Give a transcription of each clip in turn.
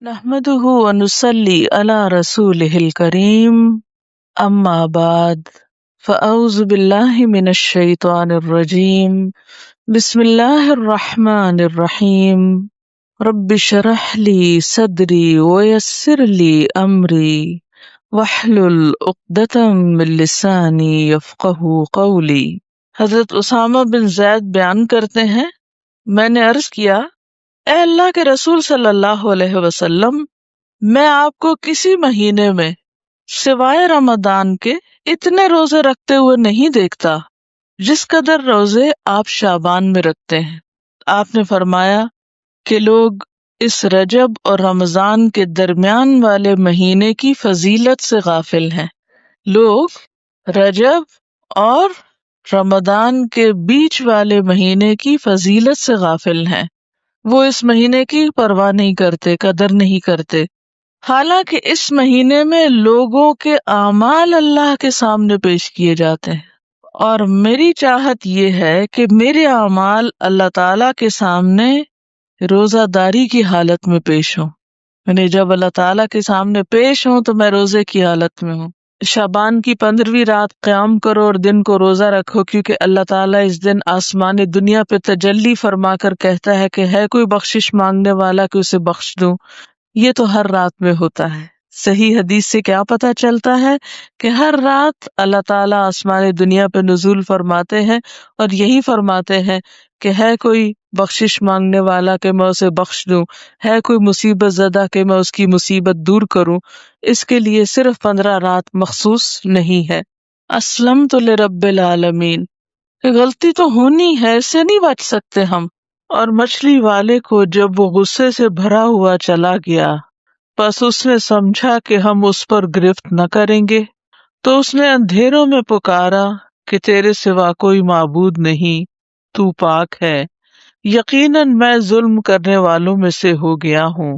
نحمده ونصلي على رسوله الكريم أما بعد فأعوذ بالله من الشيطان الرجيم بسم الله الرحمن الرحيم رب اشرح لي صدري ويسر لي أمري واحلل عقدة من لساني يفقهوا قولي۔ حضرت اسامہ بن زید بیان کرتے ہیں، میں نے عرض کیا، اے اللہ کے رسول صلی اللہ علیہ وسلم، میں آپ کو کسی مہینے میں سوائے رمضان کے اتنے روزے رکھتے ہوئے نہیں دیکھتا جس قدر روزے آپ شعبان میں رکھتے ہیں۔ آپ نے فرمایا کہ لوگ اس رجب اور رمضان کے درمیان والے مہینے کی فضیلت سے غافل ہیں۔ لوگ رجب اور رمضان کے بیچ والے مہینے کی فضیلت سے غافل ہیں، وہ اس مہینے کی پرواہ نہیں کرتے، قدر نہیں کرتے، حالانکہ اس مہینے میں لوگوں کے اعمال اللہ کے سامنے پیش کیے جاتے ہیں، اور میری چاہت یہ ہے کہ میرے اعمال اللہ تعالی کے سامنے روزہ داری کی حالت میں پیش ہوں، یعنی جب اللہ تعالیٰ کے سامنے پیش ہوں تو میں روزے کی حالت میں ہوں۔ شعبان کی 15ویں رات قیام کرو اور دن کو روزہ رکھو، کیونکہ اللہ تعالیٰ اس دن آسمان دنیا پہ تجلی فرما کر کہتا ہے کہ ہے کوئی بخشش مانگنے والا کہ اسے بخش دوں۔ یہ تو ہر رات میں ہوتا ہے۔ صحیح حدیث سے کیا پتہ چلتا ہے کہ ہر رات اللہ تعالیٰ آسمان دنیا پہ نزول فرماتے ہیں اور یہی فرماتے ہیں کہ ہے کوئی بخشش مانگنے والا کہ میں اسے بخش دوں، ہے کوئی مصیبت زدہ کہ میں اس کی مصیبت دور کروں۔ اس کے لیے صرف 15 رات مخصوص نہیں ہے۔ اسلمت لرب العالمین، غلطی تو ہونی ہے، اس سے نہیں بچ سکتے ہم۔ اور مچھلی والے کو جب وہ غصے سے بھرا ہوا چلا گیا، پس اس نے سمجھا کہ ہم اس پر گرفت نہ کریں گے، تو اس نے اندھیروں میں پکارا کہ تیرے سوا کوئی معبود نہیں، تو پاک ہے، یقیناً میں ظلم کرنے والوں میں سے ہو گیا ہوں۔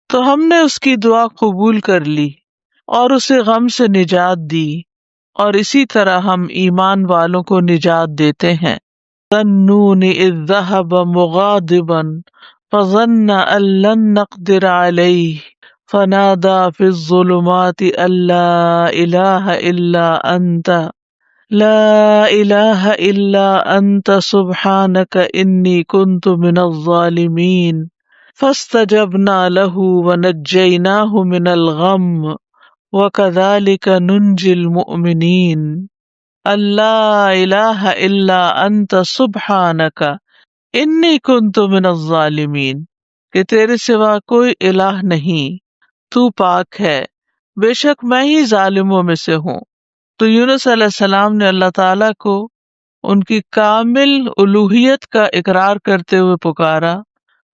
تو ہم نے اس کی دعا قبول کر لی اور اسے غم سے نجات دی، اور اسی طرح ہم ایمان والوں کو نجات دیتے ہیں۔ ظنون اذ ذهب مغاضبا فظن ان لن نقدر عليه فنادى في الظلمات ان لا اله الا انت لا اله الا انت سبحانك اني كنت من الظالمين فاستجبنا له ونجيناه من الغم وكذلك ننجي المؤمنين اللہ الہ الا انت سبحانک انی کنت من الظالمین، کہ تیرے سوا کوئی الہ نہیں، تو پاک ہے، بے شک میں ہی ظالموں میں سے ہوں۔ تو یونس علیہ السلام نے اللہ تعالیٰ کو ان کی کامل الوہیت کا اقرار کرتے ہوئے پکارا،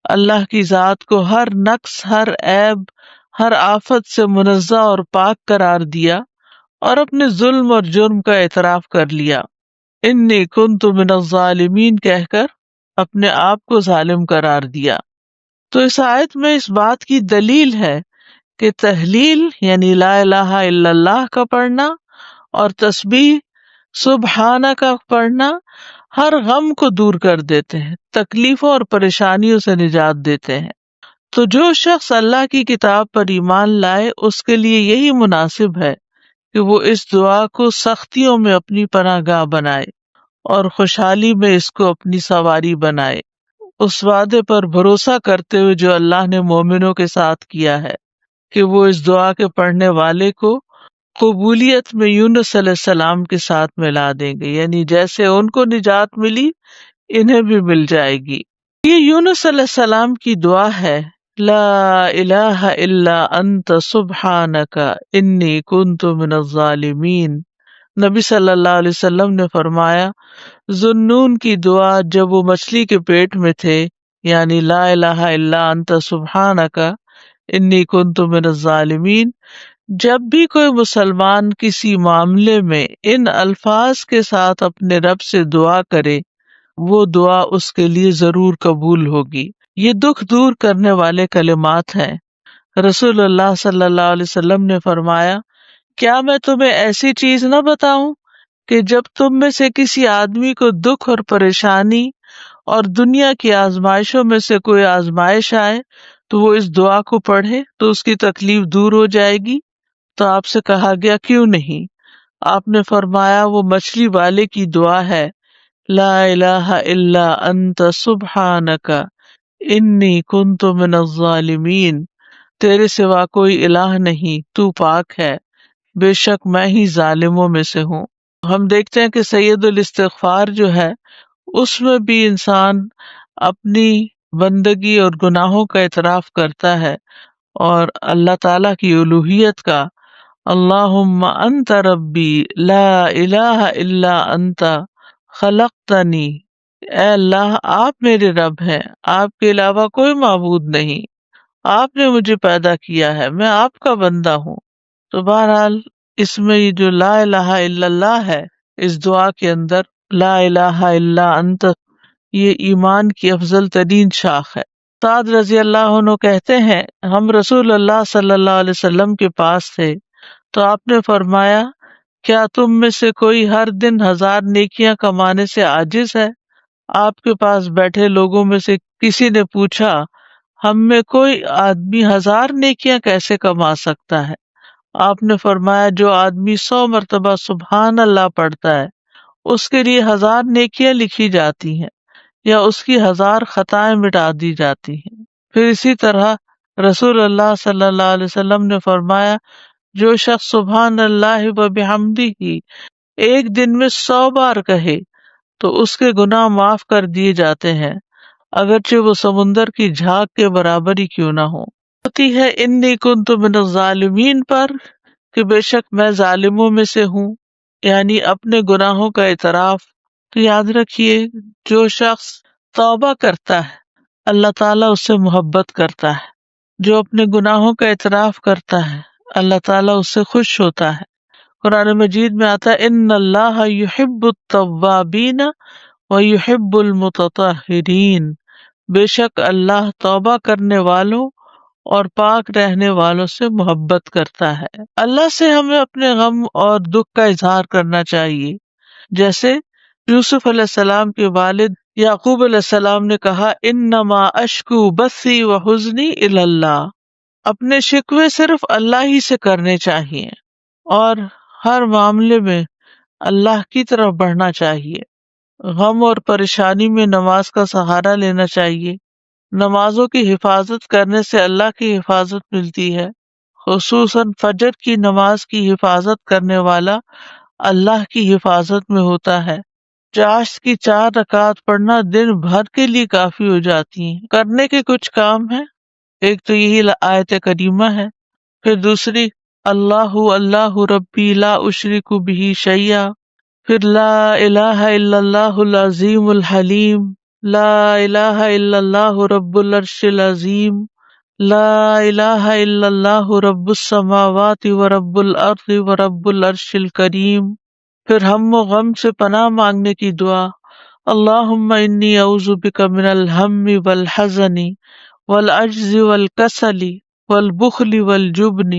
اللہ کی ذات کو ہر نقص، ہر عیب، ہر آفت سے منزہ اور پاک قرار دیا، اور اپنے ظلم اور جرم کا اعتراف کر لیا۔ انی کنت من الظالمین کہہ کر اپنے آپ کو ظالم قرار دیا۔ تو اس آیت میں اس بات کی دلیل ہے کہ تہلیل یعنی لا الہ الا اللہ کا پڑھنا اور تسبیح سبحانہ کا پڑھنا ہر غم کو دور کر دیتے ہیں، تکلیفوں اور پریشانیوں سے نجات دیتے ہیں۔ تو جو شخص اللہ کی کتاب پر ایمان لائے اس کے لیے یہی مناسب ہے کہ وہ اس دعا کو سختیوں میں اپنی پناہ گاہ بنائے اور خوشحالی میں اس کو اپنی سواری بنائے، اس وعدے پر بھروسہ کرتے ہوئے جو اللہ نے مومنوں کے ساتھ کیا ہے کہ وہ اس دعا کے پڑھنے والے کو قبولیت میں یونس علیہ السلام کے ساتھ ملا دیں گے، یعنی جیسے ان کو نجات ملی انہیں بھی مل جائے گی۔ یہ یونس علیہ السلام کی دعا ہے، لا الہ الا انت سبحانک انی کنت من الظالمین۔ نبی صلی اللہ علیہ وسلم نے فرمایا، ذنون کی دعا جب وہ مچھلی کے پیٹ میں تھے، یعنی لا الہ الا انت سبحانک انی کنت من الظالمین، جب بھی کوئی مسلمان کسی معاملے میں ان الفاظ کے ساتھ اپنے رب سے دعا کرے، وہ دعا اس کے لیے ضرور قبول ہوگی۔ یہ دکھ دور کرنے والے کلمات ہیں۔ رسول اللہ صلی اللہ علیہ وسلم نے فرمایا، کیا میں تمہیں ایسی چیز نہ بتاؤں کہ جب تم میں سے کسی آدمی کو دکھ اور پریشانی اور دنیا کی آزمائشوں میں سے کوئی آزمائش آئے تو وہ اس دعا کو پڑھے تو اس کی تکلیف دور ہو جائے گی۔ تو آپ سے کہا گیا کیوں نہیں؟ آپ نے فرمایا وہ مچھلی والے کی دعا ہے، لا الہ الا انت سبحانک انی کنت من الظالمین، تیرے سوا کوئی الہ نہیں، تو پاک ہے، بے شک میں ہی ظالموں میں سے ہوں۔ ہم دیکھتے ہیں کہ سید الاستغفار جو ہے اس میں بھی انسان اپنی بندگی اور گناہوں کا اعتراف کرتا ہے اور اللہ تعالیٰ کی الوہیت کا، اللہم انت ربی لا الہ الا انت خلقتنی، اے اللہ آپ میرے رب ہیں، آپ کے علاوہ کوئی معبود نہیں، آپ نے مجھے پیدا کیا ہے، میں آپ کا بندہ ہوں۔ تو بہرحال اس میں یہ جو لا الہ الا اللہ ہے اس دعا کے اندر، لا الہ الا انت، یہ ایمان کی افضل ترین شاخ ہے۔ سعد رضی اللہ عنہ کہتے ہیں ہم رسول اللہ صلی اللہ علیہ وسلم کے پاس تھے تو آپ نے فرمایا کیا تم میں سے کوئی ہر دن 1000 نیکیاں کمانے سے عاجز ہے؟ آپ کے پاس بیٹھے لوگوں میں سے کسی نے پوچھا ہم میں کوئی آدمی 1000 نیکیاں کیسے کما سکتا ہے؟ آپ نے فرمایا جو آدمی 100 مرتبہ سبحان اللہ پڑھتا ہے اس کے لیے 1000 نیکیاں لکھی جاتی ہیں یا اس کی 1000 خطائیں مٹا دی جاتی ہیں۔ پھر اسی طرح رسول اللہ صلی اللہ علیہ وسلم نے فرمایا جو شخص سبحان اللہ و بحمدہ ایک دن میں 100 بار کہے تو اس کے گناہ معاف کر دیے جاتے ہیں، اگرچہ وہ سمندر کی جھاگ کے برابر ہی کیوں نہ ہو۔ ہوتی ہے انی کنت من الظالمین پر کہ بے شک میں ظالموں میں سے ہوں، یعنی اپنے گناہوں کا اعتراف۔ تو یاد رکھیے جو شخص توبہ کرتا ہے اللہ تعالیٰ اس سے محبت کرتا ہے، جو اپنے گناہوں کا اعتراف کرتا ہے اللہ تعالیٰ اس سے خوش ہوتا ہے۔ قرآن مجید میں آتا ہے ان اللہ یحب التوابین ویحب المتطہرین، بے شک اللہ توبہ کرنے والوں اور پاک رہنے والوں سے محبت کرتا ہے۔ اللہ سے ہمیں اپنے غم اور دکھ کا اظہار کرنا چاہیے، جیسے یوسف علیہ السلام کے والد یعقوب علیہ السلام نے کہا انما اشکو بثی و حزنی الی اللہ، اپنے شکوے صرف اللہ ہی سے کرنے چاہیے اور ہر معاملے میں اللہ کی طرف بڑھنا چاہیے۔ غم اور پریشانی میں نماز کا سہارا لینا چاہیے، نمازوں کی حفاظت کرنے سے اللہ کی حفاظت ملتی ہے، خصوصاً فجر کی نماز کی حفاظت کرنے والا اللہ کی حفاظت میں ہوتا ہے۔ چاشت کی 4 رکعات پڑھنا دن بھر کے لیے کافی ہو جاتی ہیں۔ کرنے کے کچھ کام ہیں، ایک تو یہی آیت کریمہ ہے، پھر دوسری اللہ اللہ ربی لا اشرک بہ شیئا، پھر لا الہ الا اللہ العظیم الحلیم، لا الہ الا اللہ رب العرش العظیم، لا الہ الا اللہ رب السماوات و رب الارض و رب العرش الکریم، پھر ہم و غم سے پناہ مانگنے کی دعا، اللہم انی اعوذ بک من الہم والحزن والعجز والکسل والبخل والجبن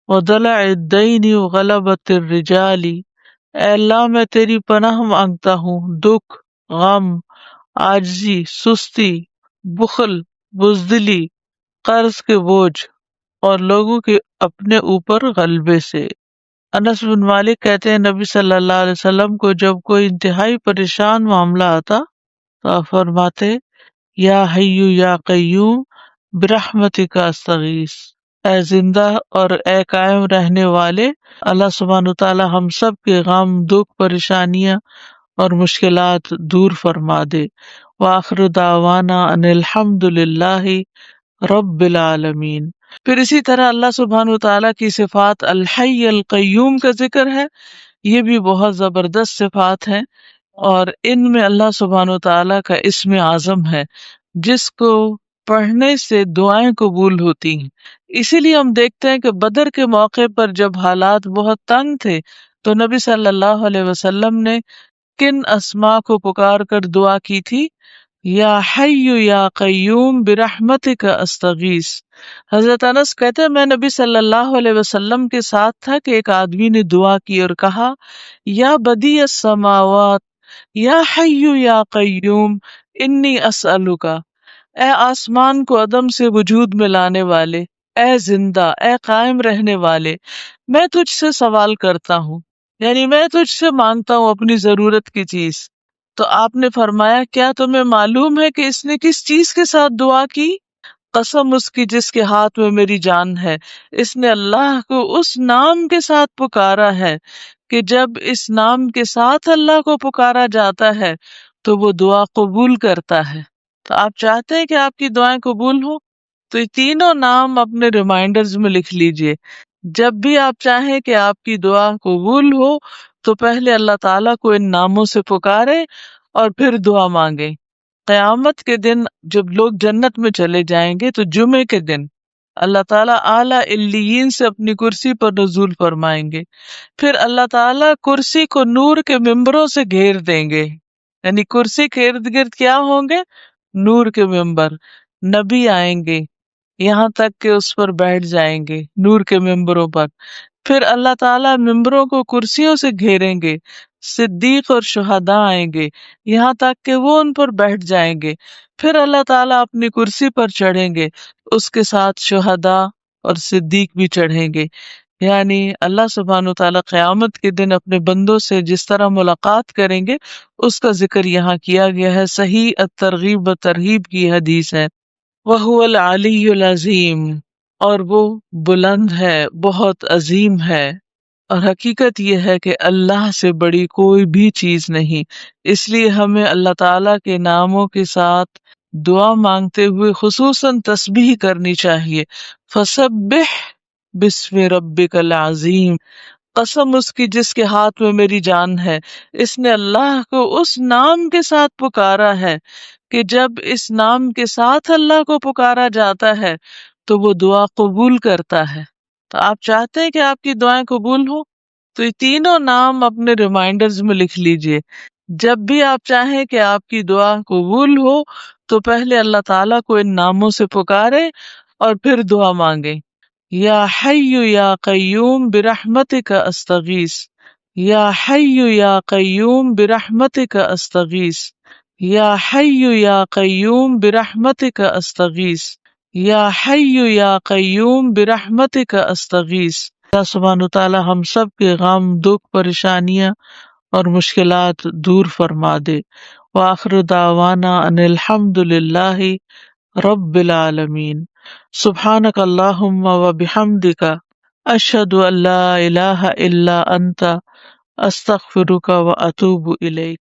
ودلع الدین وغلبۃ الرجال، اے اللہ میں تیری پناہ مانگتا ہوں دکھ، غم، عاجزی، سستی، بخل، بزدلی، قرض کے بوجھ اور لوگوں کے اپنے اوپر غلبے سے۔ انس بن مالک کہتے ہیں نبی صلی اللہ علیہ وسلم کو جب کوئی انتہائی پریشان معاملہ آتا تو آپ فرماتے یا حی یا قیوم برحمتک استغیث، اے زندہ اور اے قائم رہنے والے اللہ سبحانہ تعالی ہم سب کے غم، دکھ، پریشانیاں اور مشکلات دور فرما دے۔ وآخر دعوانا ان الحمد للہ رب العالمین۔ پھر اسی طرح اللہ سبحانہ تعالیٰ کی صفات الحی القیوم کا ذکر ہے، یہ بھی بہت زبردست صفات ہیں اور ان میں اللہ سبحانہ تعالیٰ کا اسم اعظم ہے جس کو پڑھنے سے دعائیں قبول ہوتی ہیں۔ اسی لیے ہم دیکھتے ہیں کہ بدر کے موقع پر جب حالات بہت تنگ تھے تو نبی صلی اللہ علیہ وسلم نے کن اسماء کو پکار کر دعا کی تھی؟ یا حی یا قیوم برحمتک استغیث۔ حضرت انس کہتے ہیں میں نبی صلی اللہ علیہ وسلم کے ساتھ تھا کہ ایک آدمی نے دعا کی اور کہا یا بدیع السماوات یا حی یا قیوم انی اسألک، اے آسمان کو عدم سے وجود میں لانے والے، اے زندہ، اے قائم رہنے والے، میں تجھ سے سوال کرتا ہوں، یعنی میں تجھ سے مانگتا ہوں اپنی ضرورت کی چیز۔ تو آپ نے فرمایا کیا تمہیں معلوم ہے کہ اس نے کس چیز کے ساتھ دعا کی؟ قسم اس کی جس کے ہاتھ میں میری جان ہے، اس نے اللہ کو اس نام کے ساتھ پکارا ہے کہ جب اس نام کے ساتھ اللہ کو پکارا جاتا ہے تو وہ دعا قبول کرتا ہے۔ تو آپ چاہتے ہیں کہ آپ کی دعائیں قبول ہوں، تو یہ تینوں نام اپنے ریمائنڈرز میں لکھ لیجئے۔ جب بھی آپ چاہیں کہ آپ کی دعا قبول ہو تو پہلے اللہ تعالیٰ کو ان ناموں سے پکارے اور پھر دعا مانگے۔ قیامت کے دن جب لوگ جنت میں چلے جائیں گے تو جمعے کے دن اللہ تعالیٰ اعلیٰ علیین سے اپنی کرسی پر نزول فرمائیں گے، پھر اللہ تعالیٰ کرسی کو نور کے ممبروں سے گھیر دیں گے، یعنی کرسی کے ارد گرد کیا ہوں گے؟ نور کے ممبر۔ نبی آئیں گے یہاں تک کہ اس پر بیٹھ جائیں گے، نور کے ممبروں پر۔ پھر اللہ تعالیٰ ممبروں کو کرسیوں سے گھیریں گے، صدیق اور شہداء آئیں گے یہاں تک کہ وہ ان پر بیٹھ جائیں گے۔ پھر اللہ تعالیٰ اپنی کرسی پر چڑھیں گے، اس کے ساتھ شہداء اور صدیق بھی چڑھیں گے۔ یعنی اللہ سبحانہ وتعالیٰ قیامت کے دن اپنے بندوں سے جس طرح ملاقات کریں گے اس کا ذکر یہاں کیا گیا ہے۔ صحیح الترغیب و ترہیب کی حدیث ہے۔ وَهُوَ الْعَلِيُّ الْعَظِيمُ، اور وہ بلند ہے، بہت عظیم ہے۔ اور حقیقت یہ ہے کہ اللہ سے بڑی کوئی بھی چیز نہیں، اس لیے ہمیں اللہ تعالیٰ کے ناموں کے ساتھ دعا مانگتے ہوئے خصوصاً تسبیح کرنی چاہیے۔ فَسَبِّحْ بِاسْمِ رَبِّكَ الْعَظِيمِ، قسم اس کی جس کے ہاتھ میں میری جان ہے، اس نے اللہ کو اس نام کے ساتھ پکارا ہے کہ جب اس نام کے ساتھ اللہ کو پکارا جاتا ہے تو وہ دعا قبول کرتا ہے۔ تو آپ چاہتے ہیں کہ آپ کی دعائیں قبول ہوں، تو یہ تینوں نام اپنے ریمائنڈرز میں لکھ لیجئے۔ جب بھی آپ چاہیں کہ آپ کی دعا قبول ہو تو پہلے اللہ تعالیٰ کو ان ناموں سے پکارے اور پھر دعا مانگے۔ یا حی یا قیوم برحمتک استغیث، یا حی یا قیوم برحمتک استغیث، یا حی یا قیوم برحمتک استغیث، یا حی یا قیوم برحمتک استغیث۔ اللہ سبحانہ وتعالی ہم سب کے غم، دکھ، پریشانیاں اور مشکلات دور فرما دے۔ وآخر دعوانا ان الحمد للہ رب العالمین۔ سبحانک اللہم و بحمدک، اشہد ان لا الہ الا انت، استغفرک و اتوب الیک۔